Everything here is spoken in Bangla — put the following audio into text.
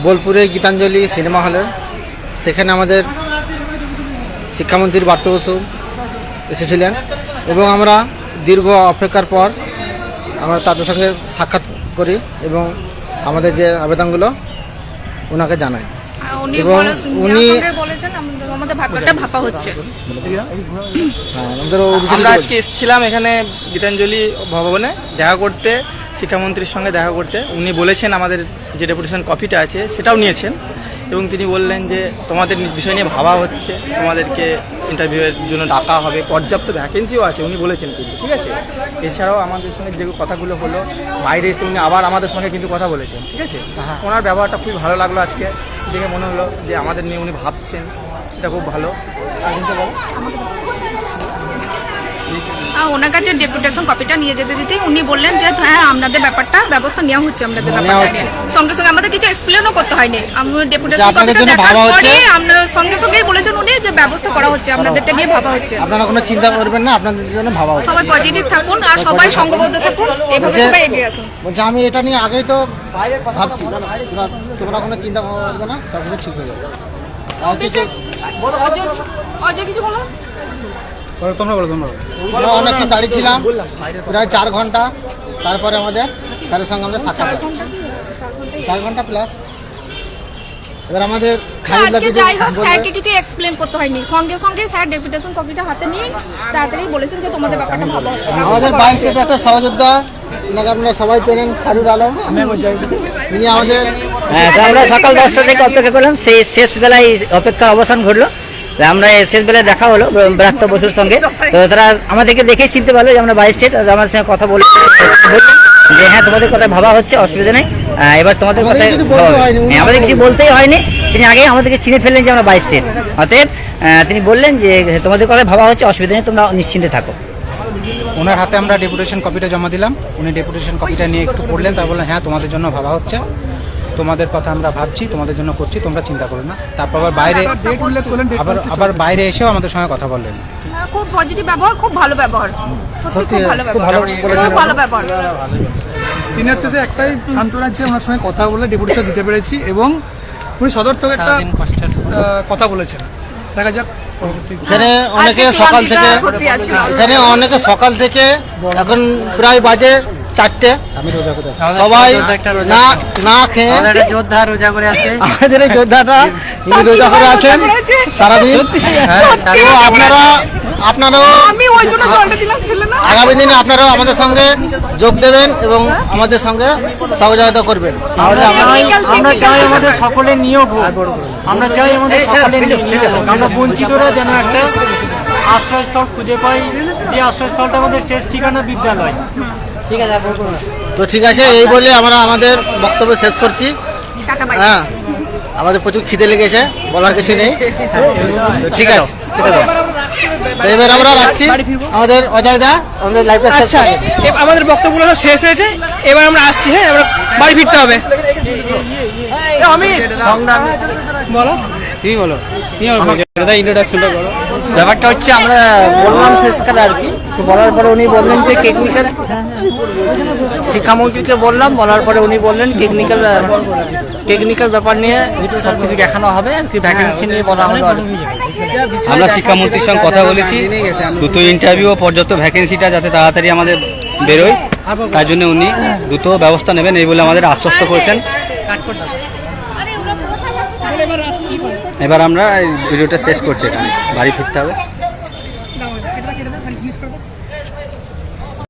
বোলপুরে গীতাঞ্জলি সিনেমা হলে। সেখানে আমাদের শিক্ষামন্ত্রী পার্থ বসু এসেছিলেন এবং আমরা দীর্ঘ অপেক্ষার পর আমরা তাদের সঙ্গে সাক্ষাৎ করি এবং আমাদের যে আবেদনগুলো ওনাকে জানাই এবং উনি আমরা আজকে এসেছিলাম এখানে গীতাঞ্জলি ভবনে দেখা করতে, শিক্ষামন্ত্রীর সঙ্গে দেখা করতে। উনি বলেছেন আমাদের যে ডেপুটেশন কপিটা আছে সেটাও নিয়েছেন এবং তিনি বললেন যে তোমাদের বিষয় নিয়ে ভাবা হচ্ছে, তোমাদেরকে ইন্টারভিউয়ের জন্য ডাকা হবে, পর্যাপ্ত ভ্যাকেন্সিও আছে উনি বলেছেন কিন্তু, ঠিক আছে। এছাড়াও আমাদের সঙ্গে যে কথাগুলো হলো বাইরে এসে উনি আবার আমাদের সঙ্গে কিন্তু কথা বলেছেন, ঠিক আছে। ওনার ব্যবহারটা খুবই ভালো লাগলো আজকে দেখে, মনে হলো যে আমাদের নিয়ে উনি ভাবছেন, এটা খুব ভালো। আর কিন্তু বলো ওনার কাছে ডেপুটেশন কপিটা নিয়ে যেতে দিতেই উনি বললেন যে হ্যাঁ আপনাদের ব্যাপারটা ব্যবস্থা নেওয়া হচ্ছে, আপনাদের ব্যাপারটা সঙ্গে সঙ্গে আমাদের কিছু এক্সপ্লেনও করতে হয়নি। আমরা ডেপুটেশন কপিটা দেখার পরে আমরা সঙ্গে সঙ্গেই বলেছেন উনি যে ব্যবস্থা করা হচ্ছে, আপনাদেরটা নিয়ে ভাবা হচ্ছে। আপনারা কোনো চিন্তা করবেন না, আপনাদের জন্য ভাবা হচ্ছে। সবাই পজিটিভ থাকুন আর সবাই সংঘবদ্ধ থাকুন, এইভাবে সবাই এগিয়ে আসুন। বলছি আমি এটা নিয়ে আগেই তো ভাবছি, তোমরা কোনো চিন্তা করবে না, তারপরে ঠিক হয়ে যাবে। অজয় কিছু বলো। আমরা অনেকক্ষণ দাঁড়িয়েছিলাম, প্রায় 4 ঘন্টা। তারপরে আমাদের স্যারের সঙ্গে আমরা সাক্ষাৎ 4 ঘন্টা প্লাস। এবার আমাদের যাই হোক স্যারকে কিছু এক্সপ্লেন করতে হয়নি, সঙ্গে সঙ্গে স্যার ডেপুটেশন কপিটা হাতে নিয়ে তাড়াতাড়ি বলেছেন যে তোমাদের ব্যাপারটা ভালো হবে। আমাদের বাইরে থেকে একটা সহযোদ্ধা, ওনাকে আপনারা সবাই চেনেন, সারুল আলম। তিনি আমাদের আমরা সকাল 10টা থেকে অপেক্ষা করলাম, সেই শেষ বেলায় অপেক্ষা অবসান ঘটলো। আমরা শেষ বেলায় দেখা হলো ব্রাত্য বসুর সঙ্গে। তো তারা আমাদেরকে দেখেই চিনতে পারলো যে আমরা বাই স্টেট। আমার সঙ্গে কথা বললেন যে হ্যাঁ তোমাদের কথা ভাবা হচ্ছে, অসুবিধা নেই, এবার তোমাদের কথা আমাদের কিছু বলতেই হয়নি। তিনি আগেই আমাদেরকে চিনে ফেললেন যে আমরা বাই স্টেট, অতএব তিনি বললেন যে তোমাদের কথা ভাবা হচ্ছে, অসুবিধা নেই, তোমরা নিশ্চিন্তে থাকো। ওনার হাতে আমরা ডেপুটেশন কপিটা জমা দিলাম। উনি ডেপুটেশন কপিটা নিয়ে একটু পড়লেন, তার বললেন হ্যাঁ তোমাদের জন্য ভাবা হচ্ছে, তোমাদের কথা আমরা ভাবছি, তোমাদের জন্য করছি, তোমরা চিন্তা করো না। তারপর আবার বাইরে এসেও আমাদের সঙ্গে কথা বললেন। খুব পজিটিভ ব্যবহার, খুব ভালো ব্যবহার, সত্যি খুব ভালো ব্যবহার, খুব ভালো ব্যবহার। দিনের শেষে একটাই সান্ত্বনা যে ওনার সঙ্গে কথা বলে ডেপুটেশন দিতে পেরেছি এবং উনি সদর থেকে একটা কথা বলেছেন। দেখা যাক এখানে অনেকে সকাল থেকে এখন প্রায় বাজে 4টে, সবাই না খেয়ে যোদ্ধা রোজা করে আছে। আমাদের এই যোদ্ধাটা রোজা করে আছেন সারাদিন। আপনারাও আগামী দিনে আপনারাও আমাদের সঙ্গে যোগ দেবেন এবং আমাদের সঙ্গে সহযোগিতা করবেন। আমরা চাই আমাদের সকলে নিয়োগ হোক, আমরা চাই আমাদের সকলে নিয়োগ হোক। আমরা বঞ্চিতরা যেন একটা আশ্রয়স্থল খুঁজে পাই, যে আশ্রয়স্থলটা আমাদের শেষ ঠিকানা বিদ্যালয়। ঠিক আছে, তো ঠিক আছে, এই বলে আমরা আমাদের বক্তব্য শেষ করছি। হ্যাঁ, আমাদের প্রচুর খিদে লেগেছে, বলার কিছু নেই। ঠিক আছে, তো এবার আমরা রাখছি। আমাদের অজয় দা আমাদের লাইফটা শেষ করে আমাদের বক্তব্যগুলো শেষ হয়েছে, এবার আমরা আসছি। হ্যাঁ, আমরা বাড়ি ফিরতে হবে। আমি বলো কি বলো ইন্ট্রোডাকশনটা করো। ব্যাপারটা হচ্ছে আমরা বললাম শেষকালে আর কি। তো বলার পরে উনি বললেন যে শিক্ষামন্ত্রীকে বলার পরে উনি বললেন টেকনিক্যাল ব্যাপার নিয়ে সব কিছু দেখানো হবে আর কি, ভ্যাকেন্সি নিয়ে বলা হলো। আমরা শিক্ষামন্ত্রীর সঙ্গে কথা বলেছি, দ্রুত ইন্টারভিউ ও পর্যাপ্ত ভ্যাকেন্সিটা যাতে তাড়াতাড়ি আমাদের বেরোয়, তার জন্য উনি দ্রুত ব্যবস্থা নেবেন এই বলে আমাদের আশ্বস্ত করেছেন। এবার আমরা ভিডিওটা শেষ করছি, এখানে বাড়ি ফিরতে হবে।